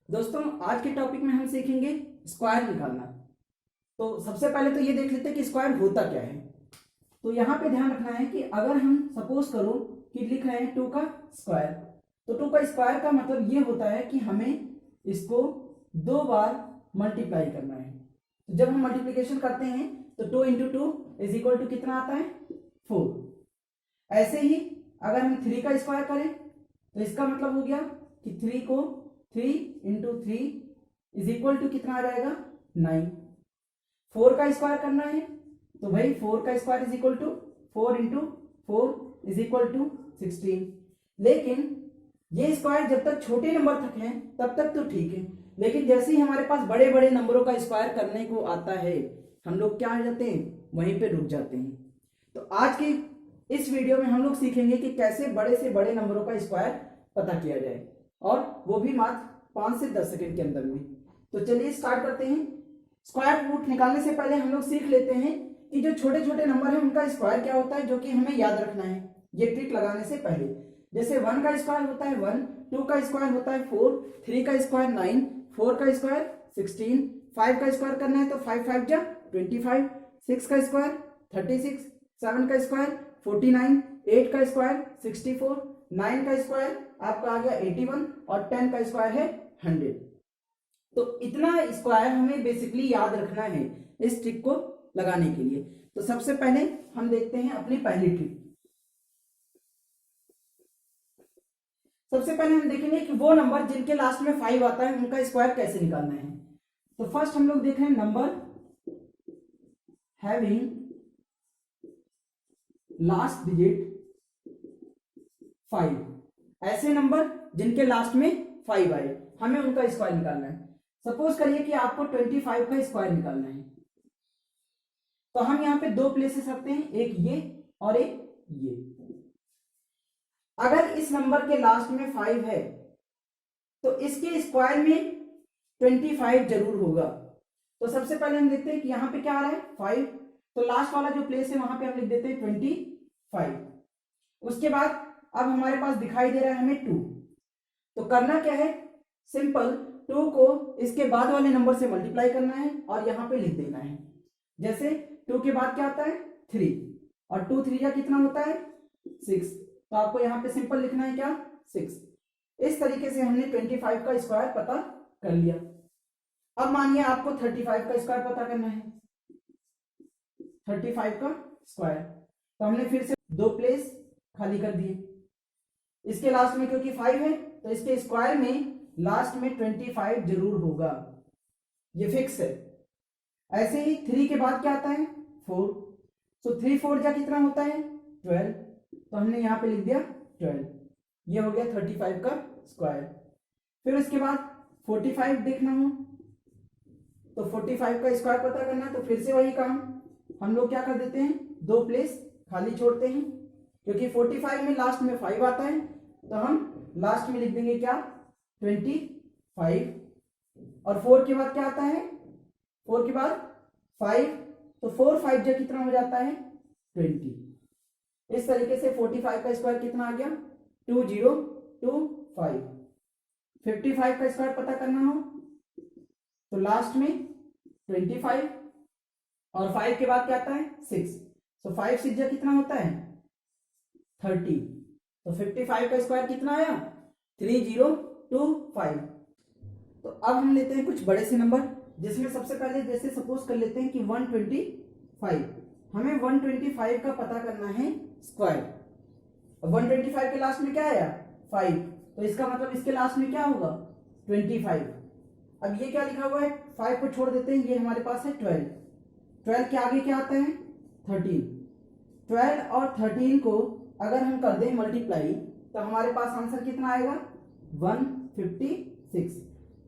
दोस्तों आज के टॉपिक में हम सीखेंगे स्क्वायर निकालना। तो सबसे पहले तो ये देख लेते हैं कि स्क्वायर होता क्या है। तो यहाँ पे ध्यान रखना है कि अगर हम सपोज करो कि लिख रहे हैं 2 का स्क्वायर, तो 2 का स्क्वायर का मतलब ये होता है कि हमें इसको 2 बार मल्टीप्लाई करना है। तो जब हम मल्टीप्लिकेशन करते हैं तो 2 into two is equal to कितना आता है 4। ऐसे ही अगर हम 3 का स्क्वायर करें तो इसका मतलब हो गया कि 3 into three is equal to कितना आ जाएगा 9। 4 का स्क्वायर करना है तो भाई 4 का square is equal to 4 into four is equal to 16। लेकिन ये स्क्वायर जब तक छोटे नंबर तक है तब तक तो ठीक है, लेकिन जैसे ही हमारे पास बड़े बड़े नंबरों का स्क्वायर करने को आता है हम लोग क्या हो जाते हैं, वहीं पे रुक जाते हैं। तो आज की इस वीडियो में हम लोग सीखेंगे कि कैसे बड़े से बड़े नंबरों का स्क्वायर पता किया जाए, और वो भी मात्र 5 से 10 सेकंड के अंदर में। तो चलिए स्टार्ट करते हैं। स्क्वायर रूट निकालने से पहले हम लोग सीख लेते हैं कि जो छोटे छोटे नंबर हैं उनका स्क्वायर क्या होता है, जो कि हमें याद रखना है ये ट्रिक लगाने से पहले। जैसे 1 का स्क्वायर होता है 1, 2 का स्क्वायर होता है 4, 3 का स्क्वायर 9, 4 का स्क्वायर 16, 5 का स्क्वायर करना है तो 5 5 जा 25, 6 का स्क्वायर 36, 7 का स्क्वायर 49, 8 का स्क्वायर 64, 9 का स्क्वायर आपका आ गया 81 और 10 का स्क्वायर है 100। तो इतना स्क्वायर हमें बेसिकली याद रखना है इस ट्रिक को लगाने के लिए। तो सबसे पहले हम देखते हैं अपनी पहली ट्रिक। सबसे पहले हम देखेंगे कि वो नंबर जिनके लास्ट में 5 आता है उनका स्क्वायर कैसे निकालना है। तो फर्स्ट हम लोग देख रहे हैं नंबर हैविंग लास्ट डिजिट 5। ऐसे नंबर जिनके लास्ट में 5 आए हमें उनका स्क्वायर निकालना है। सपोज करिए कि आपको 25 का स्क्वायर निकालना है, तो हम यहाँ पे 2 प्लेसेस रखते हैं, एक ये और एक ये। अगर इस नंबर के लास्ट में 5 है तो इसके स्क्वायर में 25 जरूर होगा। तो सबसे पहले हम देखते हैं कि यहाँ पे क्या आ रहा है 5, तो लास्ट वाला जो प्लेस है वहां पे हम लिख देते हैं 25। उसके बाद अब हमारे पास दिखाई दे रहा है हमें 2, तो करना क्या है, सिंपल 2 को इसके बाद वाले नंबर से मल्टीप्लाई करना है और यहाँ पे लिख देना है। जैसे 2 के बाद क्या आता है 3, और 2 3 कितना होता है 6, तो आपको यहाँ पे सिंपल लिखना है क्या 6। इस तरीके से हमने 25 का स्क्वायर पता कर लिया। अब मानिए आपको 35 का स्क्वायर पता करना है, 35 का स्क्वायर, तो हमने फिर से 2 प्लेस खाली कर दिए। इसके लास्ट में क्योंकि 5 है तो इसके स्क्वायर में लास्ट में 25 जरूर होगा, ये फिक्स है। ऐसे ही 3 के बाद क्या आता है 4, तो 3 4 जा कितना होता है 12, तो हमने यहाँ पे लिख दिया 12। ये हो गया 35 का स्क्वायर। फिर उसके बाद 45 देखना हो तो 45 का स्क्वायर पता करना है, तो फिर से वही काम हम लोग क्या कर देते हैं 2 प्लेस खाली छोड़ते हैं, क्योंकि 45 में लास्ट में 5 आता है तो हम लास्ट में लिख देंगे क्या 25। और 4 के बाद क्या आता है 4 के बाद 5, तो 4 5 जो कितना हो जाता है 20। इस तरीके से 45 का स्क्वायर कितना आ गया 2025। 55 का स्क्वायर पता करना हो तो लास्ट में 25 और 5 के बाद क्या आता है 6, तो 5 6 जो कितना होता है 30, तो 55 का स्क्वायर कितना आया 3025। तो अब हम लेते हैं कुछ बड़े से नंबर, जिसमें सबसे पहले जैसे सपोज कर लेते हैं कि 125, हमें 125 का पता करना है स्क्वायर। 125 के लास्ट में क्या आया 5, तो इसका मतलब इसके लास्ट में क्या होगा 25। अब ये क्या लिखा हुआ है 5 को छोड़ देते हैं, ये हमारे पास है 12, 12 के आगे क्या आता है 13। 12 और 13 को अगर हम कर दें मल्टीप्लाई तो हमारे पास आंसर कितना आएगा 156।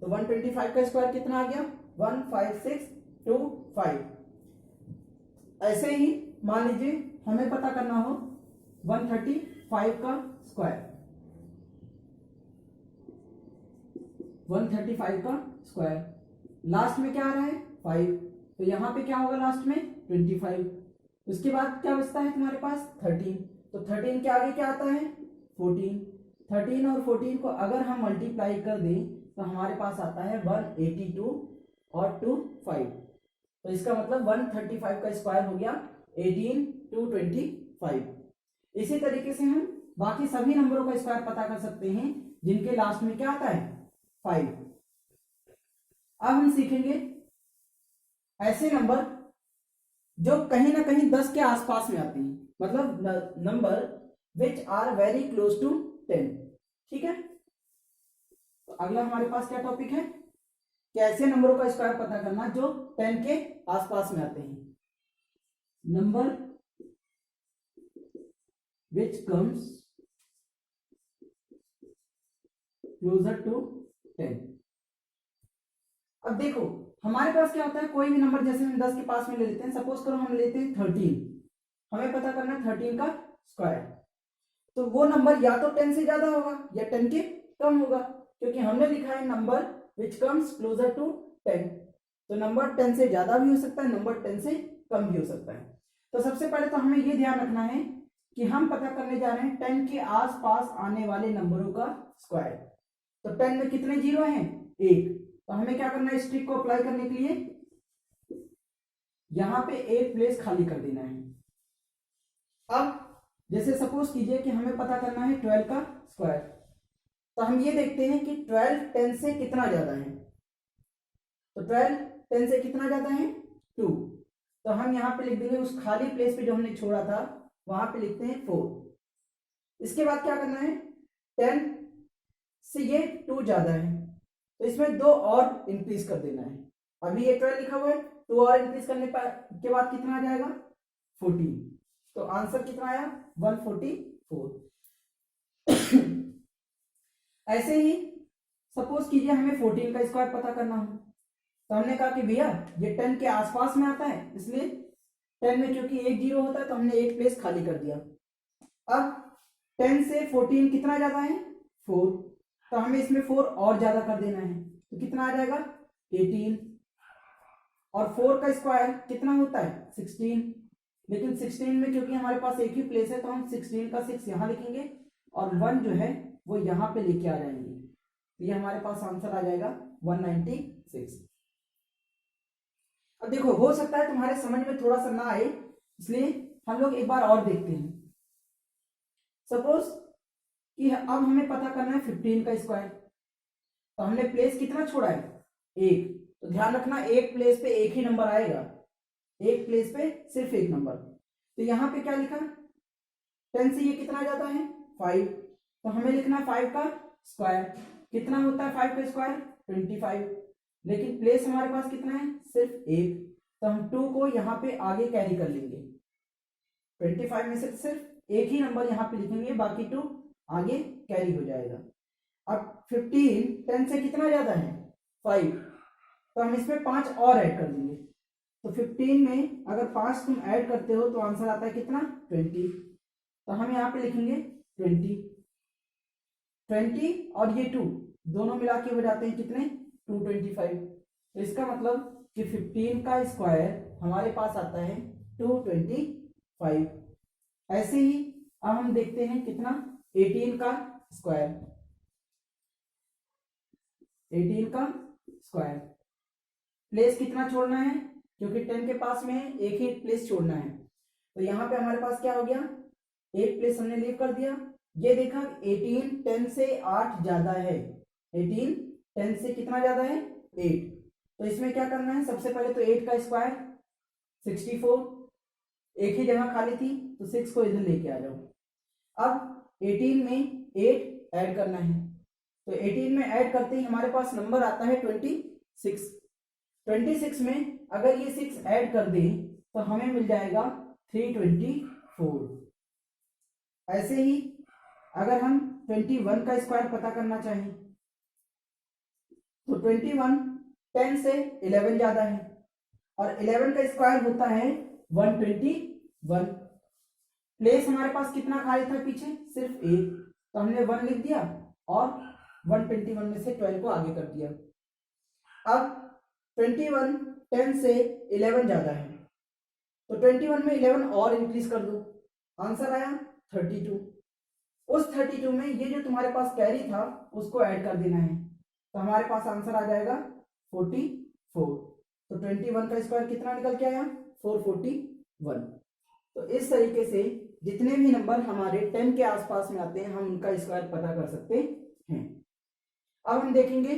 तो 125 का स्क्वायर कितना आ गया 15625। ऐसे ही मान लीजिए हमें पता करना हो 135 का स्क्वायर, 135 का स्क्वायर लास्ट में क्या आ रहा है 5, तो यहां पे क्या होगा लास्ट में 25। उसके बाद क्या बचता है तुम्हारे पास 13, तो 13 के आगे क्या आता है 14। 13 और 14 को अगर हम मल्टीप्लाई कर दें तो हमारे पास आता है 182 और 2 5। तो इसका मतलब 135 का स्क्वायर हो गया 18 2 25। इसी तरीके से हम बाकी सभी नंबरों का स्क्वायर पता कर सकते हैं जिनके लास्ट में क्या आता है 5। अब हम सीखेंगे ऐसे नंबर जो कहीं ना कहीं 10 के आसपास में आते हैं, मतलब number which are very close to 10। ठीक है, तो अगला हमारे पास क्या टॉपिक है कि ऐसे नंबरों का स्क्वायर पता करना जो 10 के आसपास में आते हैं। Number which comes closer to 10। अब देखो हमारे पास क्या होता है, कोई भी नंबर जैसे हम 10 के पास में ले लेते हैं, सपोज करो हम लेते हैं 13, हमें पता करना है 13 का स्क्वायर। तो वो नंबर या तो 10 से ज्यादा होगा या 10 के कम होगा, क्योंकि हमने लिखा है number which comes closer to 10। तो नंबर 10 से ज्यादा भी हो सकता है, नंबर 10 से कम भी हो सकता है। तो सबसे पहले तो हमें ये ध्यान रखना है कि हम पता करने जा रहे हैं 10 के आसपास आने वाले नंबरों का स्क्वायर। तो 10 में कितने जीरो हैं, 1। तो हमें क्या करना है, इस ट्रिक को अप्लाई करने के लिए यहां पे एक प्लेस खाली कर देना है। अब जैसे सपोज कीजिए कि हमें पता करना है 12 का स्क्वायर, तो हम ये देखते हैं कि 12 10 से कितना ज्यादा है। तो 12 10 से कितना ज्यादा है 2। तो हम यहां पे लिख देंगे उस खाली प्लेस पे जो हमने छोड़ा था वहां पे लिखते हैं 4। इसके बाद क्या करना है, 10 से ये 2 ज्यादा है तो इसमें 2 और इंक्रीज कर देना है। अभी ये 12 लिखा हुआ है, 2 और इंक्रीज करने के बाद कितना आ जाएगा 14। तो आंसर कितना आया 144। ऐसे ही सपोज कीजिए हमें 14 का स्क्वायर पता करना हो, तो हमने कहा कि भैया ये 10 के आसपास में आता है, इसलिए 10 में क्योंकि एक जीरो होता है तो हमने एक प्लेस खाली कर दिया। अब 10 से 14 कितना ज्यादा है 4, तो हमें इसमें 4 और ज्यादा कर देना है। तो कितना आ जाएगा 18। और 4 का स्क्वायर कितना होता है 16, लेकिन 16 में क्योंकि हमारे पास एक ही प्लेस है तो हम 16 का 6 यहां लिखेंगे और 1 जो है वो यहां पे लेके आ जाएंगे। तो ये हमारे पास आंसर आ जाएगा 196। अब देखो हो सकता है तुम्हारे समझ में थोड़ा सा ना आए, इसलिए हम लोग एक बार और देखते हैं। सपोज कि अब हमें पता करना है 15 का स्क्वायर, तो हमने प्लेस कितना छोड़ा है 1। तो ध्यान रखना एक प्लेस पे एक ही नंबर आएगा, एक प्लेस पे सिर्फ एक नंबर। तो यहां पे क्या लिखा 10 से ये कितना ज्यादा है 5, तो हमें लिखना है 5 का स्क्वायर। कितना होता है 5 का स्क्वायर 25, लेकिन प्लेस हमारे पास कितना है सिर्फ एक, तो हम 2 को यहाँ पे आगे कैरी कर लेंगे। 25 में से सिर्फ एक ही नंबर यहाँ पे लिखेंगे, बाकी 2 आगे कैरी हो जाएगा। अब 15 10 से कितना ज्यादा है 5, तो हम इसमें 5 और ऐड कर देंगे। तो 15 में अगर 5 तुम ऐड करते हो तो आंसर आता है कितना 20। तो हम यहाँ पे लिखेंगे 20 और ये 2 दोनों मिला के हो जाते हैं कितने 225। तो इसका मतलब कि 15 का स्क्वायर हमारे पास आता है 225। ऐसे ही अब हम देखते हैं कितना 18 का स्क्वायर। 18 का स्क्वायर प्लेस कितना छोड़ना है, क्योंकि 10 के पास में एक ही प्लेस छोड़ना है। तो यहाँ पे हमारे पास क्या हो गया, एक प्लेस हमने लीव कर दिया। ये देखा 18 10 से 8 ज्यादा है, 18 10 से कितना ज्यादा है 8। तो इसमें क्या करना है, सबसे पहले तो 8 का स्क्वायर 64, एक ही जगह खाली थी तो 6 को इधर लेके आ जाओ। अब 18 में 8 ऐड करना है, तो 18 में ऐड करते ही हमारे पास नंबर आता है 26। 26 में अगर ये 6 ऐड कर दें तो हमें मिल जाएगा 324। ऐसे ही अगर हम 21 का स्क्वायर पता करना चाहें तो 21 10 से 11 ज्यादा है और 11 का स्क्वायर होता है 121। प्लेस हमारे पास कितना खाली था पीछे सिर्फ 1, तो हमने 1 लिख दिया और 121 में से 12 को आगे कर दिया। अब 21 10 से 11 ज्यादा है, तो 21 में 11 और इंक्रीज कर दो, आंसर आया 32। उस 32 में ये जो तुम्हारे पास कैरी था उसको ऐड कर देना है। तो हमारे पास आंसर आ जाएगा 44। तो 21 का स्क्वायर कितना निकल के आया? 441। तो इस तरीके से जितने भी नंबर हमारे 10 के आसपास में आते हैं हम उनका स्क्वायर पता कर सकते हैं। अब हम देखेंगे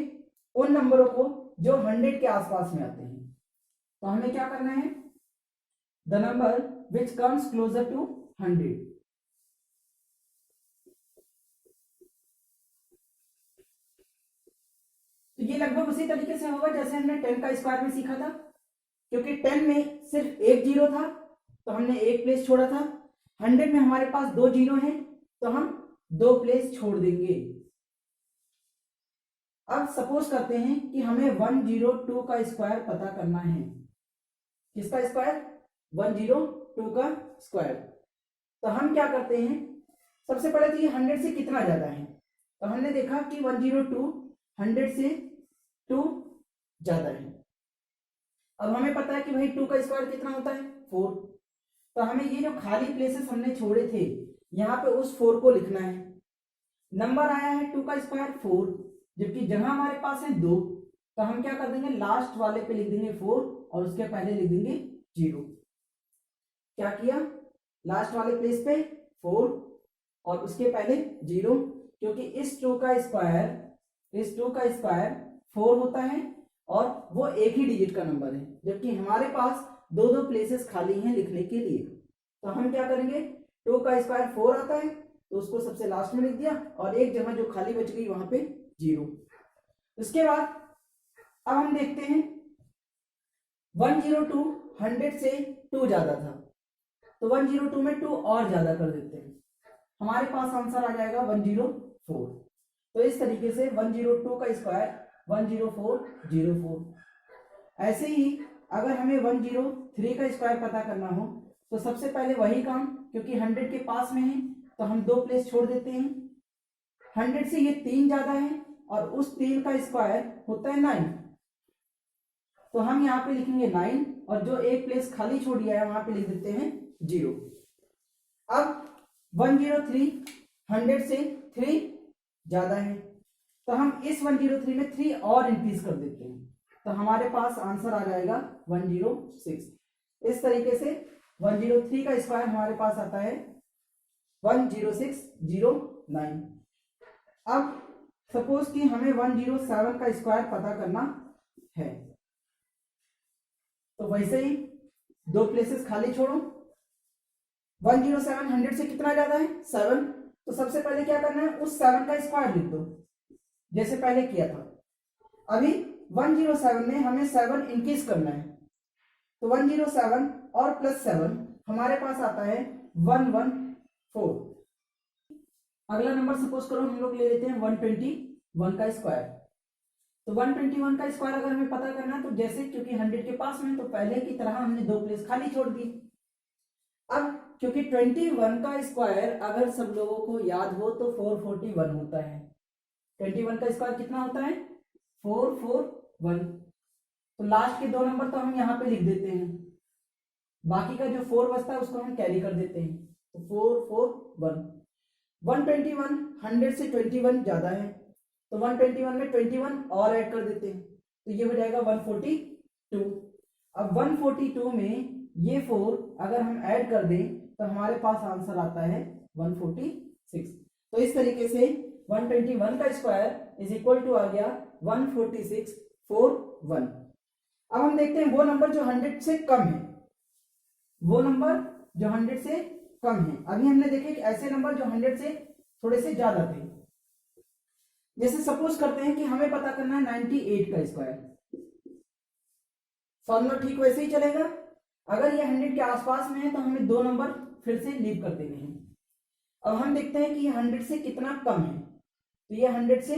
उन नंबरों को जो 100 के आसपास में आते हैं। तो हमें क्या करना है? The number which comes closer to 100। तो ये लगभग उसी तरीके से होगा जैसे हमने 10 का स्क्वायर में सीखा था, क्योंकि 10 में सिर्फ एक जीरो था तो हमने एक प्लेस छोड़ा था। 100 में हमारे पास 2 जीरो हैं तो हम 2 प्लेस छोड़ देंगे। अब सपोज करते हैं कि हमें 102 का स्क्वायर पता करना है। किसका स्क्वायर? 102 का स्क्वायर। तो हम क्या करते हैं? सबसे पहले तो ये 100 से कितना ज्यादा है, तो हमने देखा कि 102 100 से 2 ज्यादा है। अब हमें पता है कि भाई 2 का स्क्वायर कितना होता है? 4। तो हमें ये जो खाली प्लेसेस हमने छोड़े थे यहाँ पे उस 4 को लिखना है। नंबर आया है 2 का स्क्वायर 4, जबकि जगह हमारे पास है 2, तो हम क्या कर देंगे? लास्ट वाले पे लिख देंगे 4 और उसके पहले लिख देंगे 0। क्या किया? लास्ट वाले प्लेस पे 4 और उसके पहले 0, क्योंकि इस 2 का स्क्वायर 4 होता है और वो एक ही डिजिट का नंबर है, जबकि हमारे पास दो दो प्लेसेस खाली हैं लिखने के लिए। तो हम क्या करेंगे? 2 का स्क्वायर 4 आता है तो उसको सबसे लास्ट में लिख दिया और एक जगह जो खाली बच गई वहां पे 0। उसके बाद अब हम देखते हैं 102 100 से 2 ज्यादा था, तो 102 में 2 और ज्यादा कर देते हैं, हमारे पास आंसर आ जाएगा 104। तो इस तरीके से 102 का स्क्वायर 10404। ऐसे ही अगर हमें 103 का स्क्वायर पता करना हो तो सबसे पहले वही काम, क्योंकि 100 के पास में है तो हम 2 प्लेस छोड़ देते हैं। 100 से ये 3 ज्यादा है और उस 3 का स्क्वायर होता है 9, तो हम यहाँ पे लिखेंगे 9 और जो एक प्लेस खाली छोड़ दिया है वहां पे लिख देते हैं 0। अब 103 100 से 3 ज्यादा है तो हम इस 103 में 3 और इंक्रीज कर देते हैं, तो हमारे पास आंसर आ जाएगा 106। इस तरीके से 103 का स्क्वायर हमारे पास आता है 10609। अब सपोज कि हमें 107 का स्क्वायर पता करना है, तो वैसे ही 2 प्लेसेस खाली छोड़ो। 107 100 से कितना ज्यादा है? 7। तो सबसे पहले क्या करना है? उस 7 का स्क्वायर लिख दो जैसे पहले किया था। अभी 107 में हमें 7 इंक्रीज करना है, तो 107 और प्लस 7 हमारे पास आता है 114। अगला नंबर सपोज करो हम लोग ले लेते हैं 121 का स्क्वायर। तो 121 का स्क्वायर अगर हमें पता करना है तो जैसे क्योंकि 100 के पास में तो पहले की तरह हमने 2 प्लेस खाली छोड़ दी। अब क्योंकि 21 का स्क्वायर अगर सब लोगों को याद हो तो 441 होता है। 21 का स्क्वायर कितना होता है? 441। तो लास्ट के 2 नंबर तो हम यहाँ पे लिख देते हैं, बाकी का जो 4 बचता है उसको हम कैरी कर देते हैं, तो 441। 121 100 से 21 ज्यादा है तो 121 में 21 और ऐड कर देते हैं, तो ये हो जाएगा 142। अब 142 में ये 4 अगर हम ऐड कर दें तो हमारे पास आंसर आता है 146। तो इस तरीके से 121 का स्क्वायर इज इक्वल टू आ गया 14641। अब हम देखते हैं वो नंबर जो 100 से कम है, वो नंबर जो 100 से कम है। अभी हमने देखे कि ऐसे नंबर जो 100 से थोड़े से ज्यादा थे, जैसे सपोज करते हैं कि हमें पता करना है 98 का स्क्वायर। फॉर्मूला ठीक वैसे ही चलेगा, अगर ये 100 के आसपास में है तो हमें 2 नंबर फिर से लीव कर देने हैं। अब हम देखते हैं कि ये 100 से कितना कम है, तो ये 100 से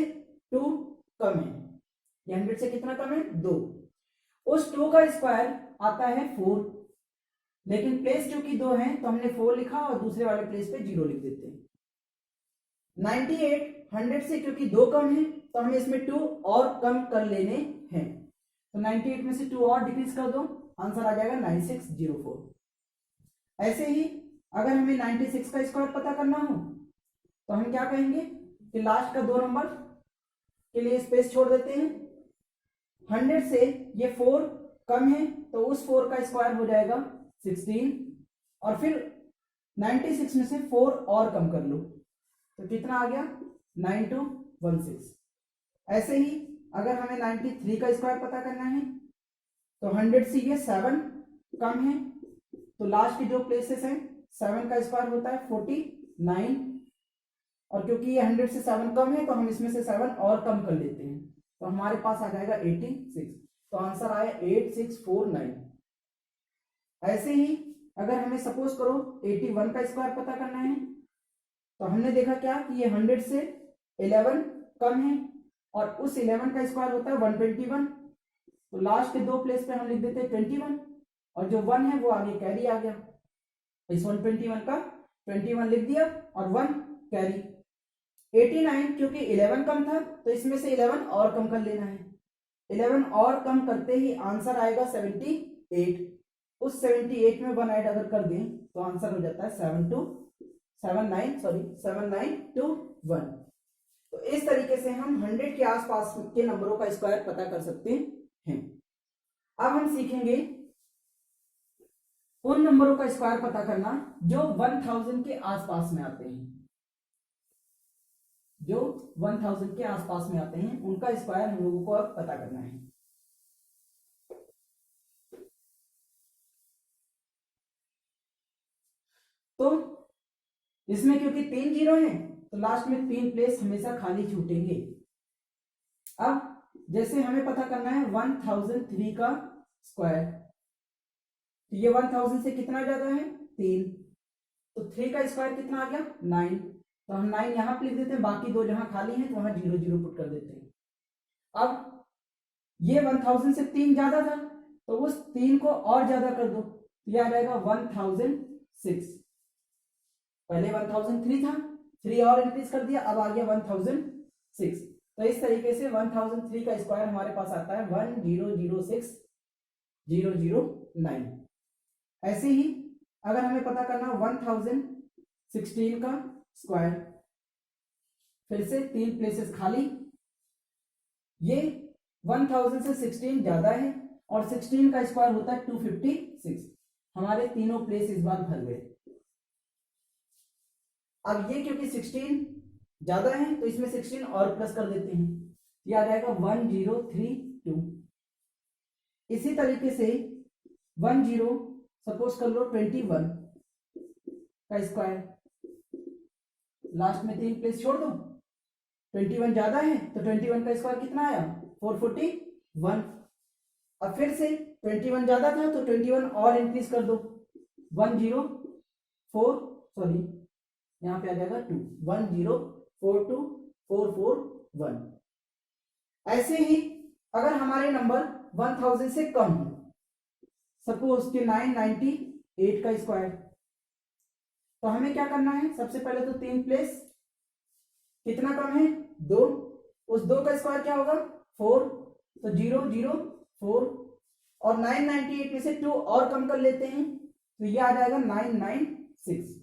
2 कम है। ये 100 से कितना कम है? 2। उस 2 का स्क्वायर आता है 4, लेकिन प्लेस चूंकि 2 है तो हमने 4 लिखा और दूसरे वाले प्लेस पे 0 लिख देते हैं। 98 100 से क्योंकि 2 कम है तो हमें इसमें 2 और कम कर लेने हैं, तो 98 में से 2 और डिक्रीज कर दो, आंसर आ जाएगा 9604। ऐसे ही अगर हमें 96 का स्क्वायर पता करना हो तो हम क्या कहेंगे कि लास्ट का 2 नंबर के लिए स्पेस छोड़ देते हैं। 100 से ये 4 कम है तो उस 4 का स्क्वायर हो जाएगा 16, और फिर 96 में से 4 और कम कर लो तो कितना आ गया 9216। ऐसे ही अगर हमें 93 का स्क्वायर पता करना है तो 100 से ये 7 कम है तो लास्ट के जो प्लेसेस हैं 7 का स्क्वायर होता है 49, और क्योंकि ये 100 से 7 कम है तो हम इसमें से 7 और कम कर लेते हैं तो हमारे पास आ जाएगा 86, तो आंसर आया 8649। ऐसे ही अगर हमें सपोज करो 81 का स्क्वायर पता करना है तो हमने देखा क्या कि ये 100 से 11 कम है और उस 11 का स्क्वायर होता है 121, तो लास्ट के दो प्लेस पे हम लिख देते हैं 21 और जो 1 है वो आगे कैरी आ गया, इस 121 का 21 लिख दिया और 1 कैरी। 89 क्योंकि 11 कम था तो इसमें से 11 और कम कर लेना है, 11 और कम करते ही आंसर आएगा 78। उस 78 में 1 ऐड अगर कर दें तो आंसर हो जाता है 7921। तो इस तरीके से हम 100 के आसपास के नंबरों का स्क्वायर पता कर सकते हैं। अब हम सीखेंगे उन नंबरों का स्क्वायर पता करना जो 1000 के आसपास में आते हैं, जो 1000 के आसपास में आते हैं उनका स्क्वायर हम लोगों को अब पता करना है। तो इसमें क्योंकि 3 जीरो हैं तो लास्ट में 3 प्लेस हमेशा खाली छूटेंगे। अब जैसे हमें पता करना है 1003 का स्क्वायर, तो ये 1000 से कितना ज्यादा है 3, तो 3 का स्क्वायर कितना आ गया 9, तो हम 9 यहां पे लिख देते हैं, बाकी दो जहां खाली हैं तो वहां 0 0 पुट कर देते हैं। अब ये 1000 से 3 ज्यादा था तो उस 3 को और ज्यादा कर दो, तो यह आ जाएगा 1006। पहले 1003 था, 3 और इंक्रीज कर दिया, अब आ गया 1006। तो इस तरीके से 1003 का स्क्वायर हमारे पास आता है 1006009। ऐसे ही अगर हमें पता करना 1016 का स्क्वायर, फिर से 3 प्लेसेस खाली, ये 1000 से 16 ज्यादा है और 16 का स्क्वायर होता है 256, हमारे तीनों प्लेस इस बार भर गए। अब ये क्योंकि 16 ज्यादा है तो इसमें 16 और प्लस कर देते हैं, ये आ जाएगा 1032। इसी तरीके से 10 सपोज कर लो 21 का स्क्वायर, लास्ट में 3 प्लेस छोड़ दो, 21 ज्यादा है तो 21 का स्क्वायर कितना आया 441। अब फिर से 21 ज्यादा था तो 21 और इंक्रीज कर दो, 104 यहाँ पे आ जाएगा 2, 1042441। ऐसे ही अगर हमारे नंबर 1000 से कम हो, सपोज कि 998 का स्क्वायर, तो हमें क्या करना है, सबसे पहले तो 3 प्लेस कितना कम है 2, उस 2 का स्क्वायर क्या होगा 4, तो 004 और 998 में से 2 और कम कर लेते हैं तो ये आ जाएगा 996।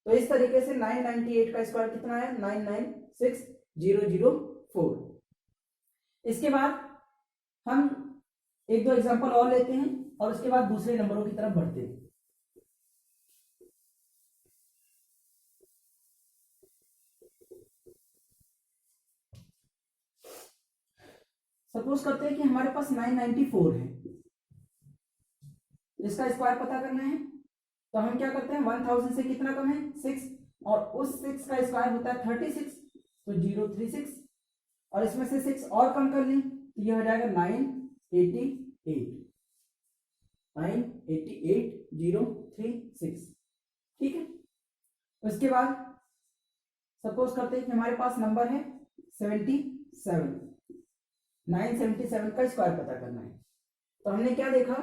तो इस तरीके से 998 का स्क्वायर कितना है 996004। इसके बाद हम एक दो एग्जांपल और लेते हैं और उसके बाद दूसरे नंबरों की तरफ बढ़ते हैं। सपोज करते हैं कि हमारे पास 994 है, इसका स्क्वायर पता करना है तो हम क्या करते हैं 1000 से कितना कम है 6, और उस 6 का स्क्वायर होता है 36, तो 036 और इसमें से 6 और कम कर लें तो ये हो जाएगा 988036। ठीक है, उसके बाद सपोज करते हैं कि हमारे पास नंबर है 77, 977 का स्क्वायर पता करना है। तो हमने क्या देखा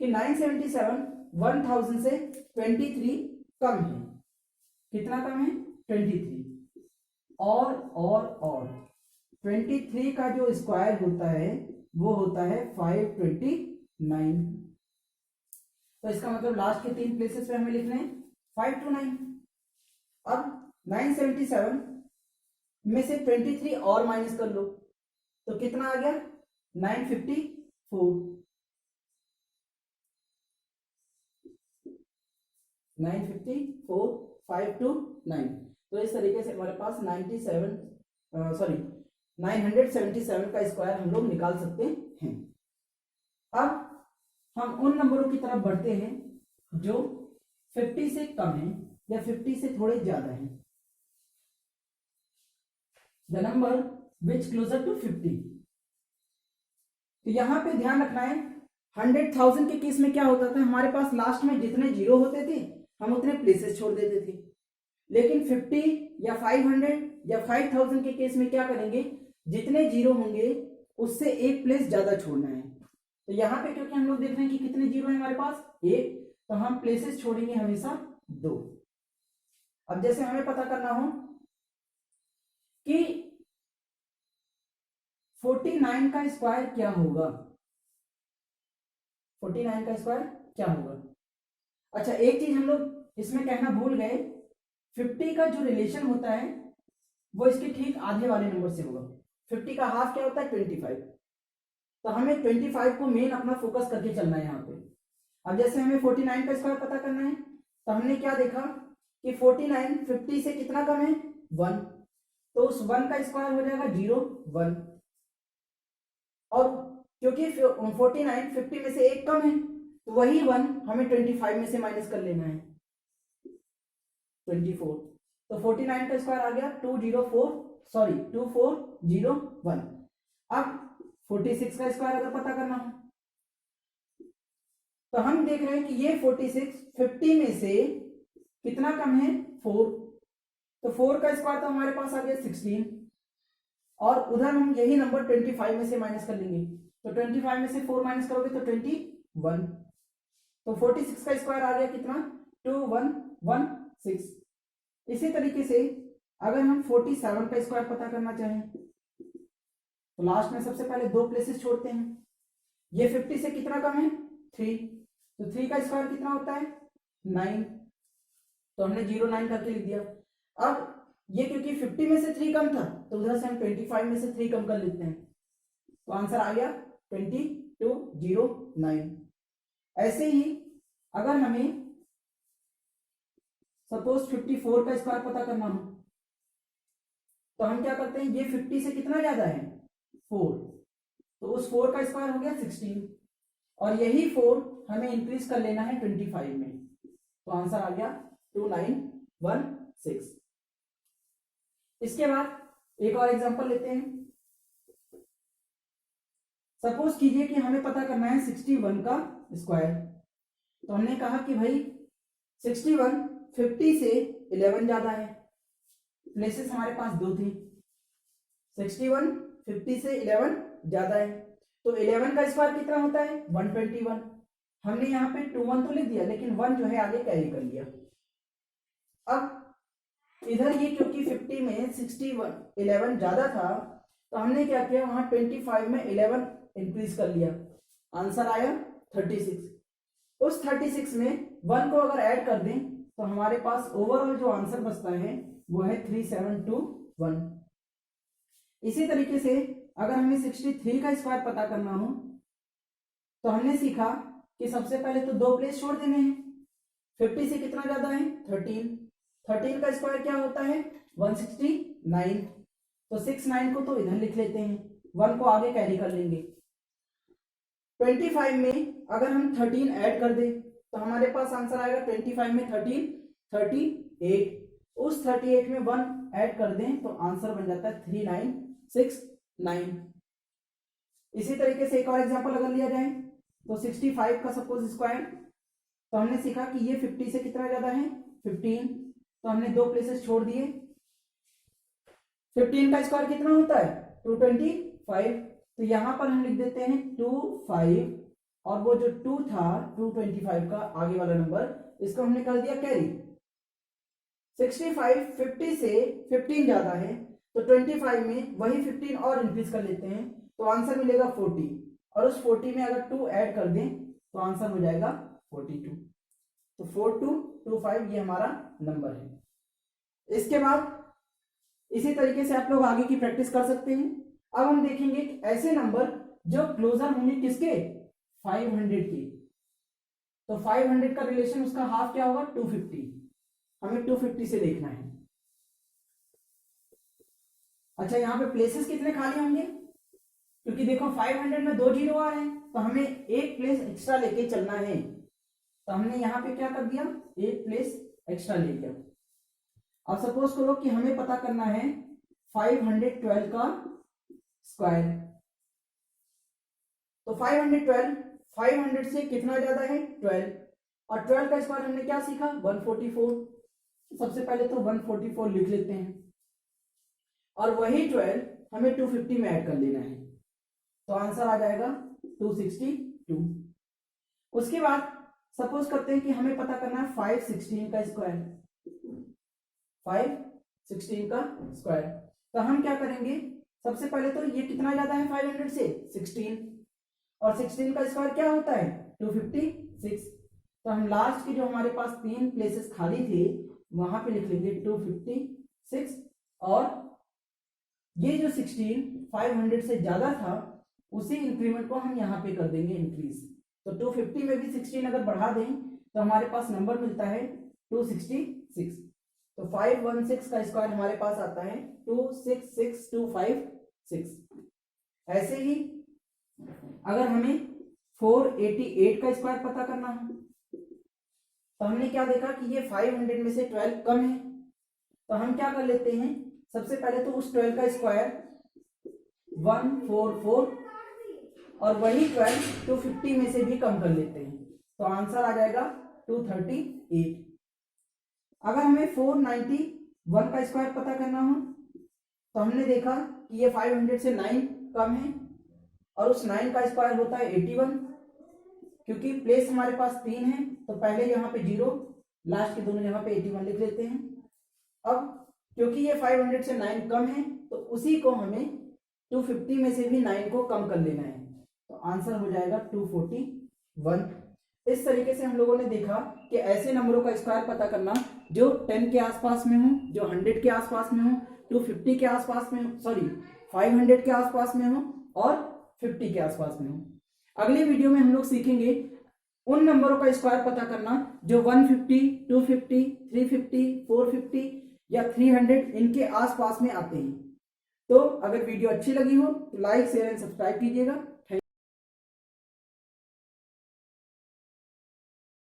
कि 977 1000 से 23 कम है, कितना कम है 23, और 23 का जो स्क्वायर होता है वो होता है 529। तो इसका मतलब लास्ट के 3 प्लेसेस पे हमें लिखना है 529। अब 977 में से 23 और माइनस कर लो तो कितना आ गया 954 954 529। तो इस तरीके से हमारे पास 977 का स्क्वायर हम लोग निकाल सकते हैं। अब हम उन नंबरों की तरफ बढ़ते हैं जो 50 से कम है या 50 से थोड़े ज्यादा है। The number which closer to 50। तो यहां पे ध्यान रखना है 100,000 के केस में क्या होता था, हमारे पास लास्ट में जितने जीरो होते थे हम उतने प्लेसेस छोड़ देते थे। लेकिन 50 या 500 या 5,000 के केस में क्या करेंगे, जितने जीरो होंगे उससे एक प्लेस ज्यादा छोड़ना है। तो यहाँ पे क्योंकि हम लोग देख रहे हैं कि कितने जीरो है हमारे पास एक, तो हम प्लेसेस छोड़ेंगे हमेशा 2। अब जैसे हमें पता करना हो कि 49 का स्क्वायर क्या होगा, 49 का स्क्वायर क्या होगा। अच्छा एक चीज हम लोग इसमें कहना भूल गए, 50 का जो रिलेशन होता है वो इसके ठीक आधे वाले नंबर से होगा। 50 का हाफ क्या होता है 25। तो हमें 25 को मेन अपना फोकस करके चलना है यहाँ पे। अब जैसे हमें 49 का स्क्वायर पता करना है तो हमने क्या देखा कि 49 50 से कितना कम है 1, तो उस 1 का स्क्वायर हो जाएगा 0 1। और क्योंकि 49 50 में से एक कम है तो वही 1 हमें 25 में से माइनस कर लेना है 24। तो 49 का स्क्वायर आ गया 2401। अब 46 का स्क्वायर अगर पता करना हो तो हम देख रहे हैं कि ये 46 50 में से कितना कम है 4, तो 4 का स्क्वायर तो हमारे पास आ गया 16 और उधर हम यही नंबर 25 में से माइनस कर लेंगे। तो 25 में से 4 माइनस करोगे तो 21। तो 46 का स्क्वायर आ गया कितना 2116। इसी तरीके से अगर हम 47 का स्क्वायर पता करना चाहें तो लास्ट में सबसे पहले 2 प्लेसेस छोड़ते हैं। ये 50 से कितना कम है 3, तो 3 का स्क्वायर कितना होता है 9, तो हमने 09 करके लिख दिया। अब ये क्योंकि 50 में से 3 कम था तो उधर से हम 25 में से 3 कम कर लेते हैं, तो आंसर आ गया 2209। ऐसे ही अगर हमें सपोज 54 का स्क्वायर पता करना हो तो हम क्या करते हैं, ये 50 से कितना ज्यादा है 4, तो उस 4 का स्क्वायर हो गया 16 और यही 4 हमें इंक्रीज कर लेना है 25 में, तो आंसर आ गया 2916। इसके बाद एक और एग्जांपल लेते हैं। सपोज कीजिए कि हमें पता करना है 61 का स्क्वायर, तो हमने कहा कि भाई 61 50 से 11 ज्यादा है, प्लेसेस हमारे पास 2 थी, 61 50 से 11 ज्यादा है, तो 11 का स्क्वायर कितना होता है 121। हमने यहाँ पे 21 तो लिख दिया लेकिन 1 जो है आगे कैरी कर लिया। अब इधर ये क्योंकि 50 में 61 11 ज्यादा था तो हमने क्या किया, वहां 25 में 11 इंक्रीज कर लिया, आंसर आया 36। उस 36 में 1 को अगर ऐड कर दें तो हमारे पास ओवरऑल जो आंसर बचता है वो है 3721। इसी तरीके से अगर हमें 63 का स्क्वायर पता करना हो तो हमने सीखा कि सबसे पहले तो 2 प्लेस छोड़ देने हैं, 50 से कितना ज्यादा है 13 का स्क्वायर क्या होता है 169, तो 69 को तो इधर लिख लेते हैं, 1 को आगे कैरी कर लेंगे। 25 में अगर हम 13 ऐड कर दें तो हमारे पास आंसर आएगा 25 में 13 38, उस 38 में 1 ऐड कर दें तो आंसर बन जाता है 3969। इसी तरीके से एक और एग्जांपल अगर लिया जाए तो 65 का सपोज स्क्वायर, तो हमने सीखा कि ये 50 से कितना ज्यादा है 15, तो हमने 2 प्लेसेस छोड़ दिए। 15 का स्क्वायर कितना होता है 225, तो यहां पर हम लिख देते हैं 25 और वो जो 2 था 225 का आगे वाला नंबर इसको हमने कर दिया कैरी। 65 50 से 15 ज्यादा है तो 25 में वही 15 और इंक्रीज कर लेते हैं तो आंसर मिलेगा 40 और उस 40 में अगर 2 ऐड कर दें तो आंसर हो जाएगा 42, तो 4225 ये हमारा नंबर है। इसके बाद इसी तरीके से आप लोग आगे की प्रैक्टिस कर सकते हैं। अब हम देखेंगे ऐसे नंबर जो क्लोजर होंगे किसके, 500 के। तो 500 का रिलेशन उसका हाफ क्या होगा, 250। हमें 250 से देखना है। अच्छा, यहाँ पे प्लेसेस कितने खाली होंगे, क्योंकि देखो 500 में 2 जीरो आ रहे हैं, तो हमें एक प्लेस एक्स्ट्रा लेके चलना है। तो हमने यहाँ पे क्या कर दिया, एक प्लेस एक्स्ट्रा ले लिया। अब सपोज करो कि हमें पता करना है 512 का स्क्वायर। तो 500 से कितना ज्यादा है, 12, और 12 का स्क्वायर हमने क्या सीखा, 144। सबसे पहले तो 144 लिख लेते हैं, और वही 12 हमें 250 में ऐड कर लेना है। तो आंसर आ जाएगा 262। उसके बाद सपोज करते हैं कि हमें पता करना है 516 का स्क्वायर। 516 का स्क्वायर, तो हम क्या करेंगे, सबसे पहले तो ये कितना ज्यादा है 500 से, 16, और 16 का स्क्वायर क्या होता है, 256। तो हम लास्ट के जो हमारे पास 3 प्लेसेस खाली थे वहां पे लिख लेंगे 256, और ये जो 16 500 से ज्यादा था उसी इंक्रीमेंट को हम यहाँ पे कर देंगे इंक्रीज। तो 250 में भी 16 अगर बढ़ा दें तो हमारे पास नंबर मिलता है 266। तो 516 का स्क्वायर हमारे पास आता है 266256। ऐसे ही अगर हमें 488 का स्क्वायर पता करना हो, तो हमने क्या देखा कि ये 500 में से 12 कम है, तो हम क्या कर लेते हैं, सबसे पहले तो उस 12 का स्क्वायर 144, और वही 12 250 में से भी कम कर लेते हैं। तो आंसर आ जाएगा 238। अगर हमें 491 का स्क्वायर पता करना हो, तो हमने देखा कि ये 500 से 9 कम है, और उस 9 का स्क्वायर होता है 81। क्योंकि प्लेस हमारे पास 3 है तो पहले यहाँ पे 0, लास्ट के दोनों जगह पे 81 लिख लेते हैं। अब क्योंकि ये 500 से 9 कम है तो उसी को हमें 250 में से भी 9 को कम कर लेना है। तो आंसर हो जाएगा 241। इस तरीके से हम लोगों ने देखा कि ऐसे नंबरों का स्क्वायर पता करना जो 10 के आसपास में हो, जो 100 के आसपास में हो, 250 के आसपास में हो, सॉरी 500 के आसपास में हो, और 50 के आसपास में हो। अगले वीडियो में हम लोग सीखेंगे उन नंबरों का स्क्वायर पता करना जो 150, 250, 350, 450 या 300 इनके आसपास में आते हैं। तो अगर वीडियो अच्छी लगी हो तो लाइक, शेयर एंड सब्सक्राइब कीजिएगा।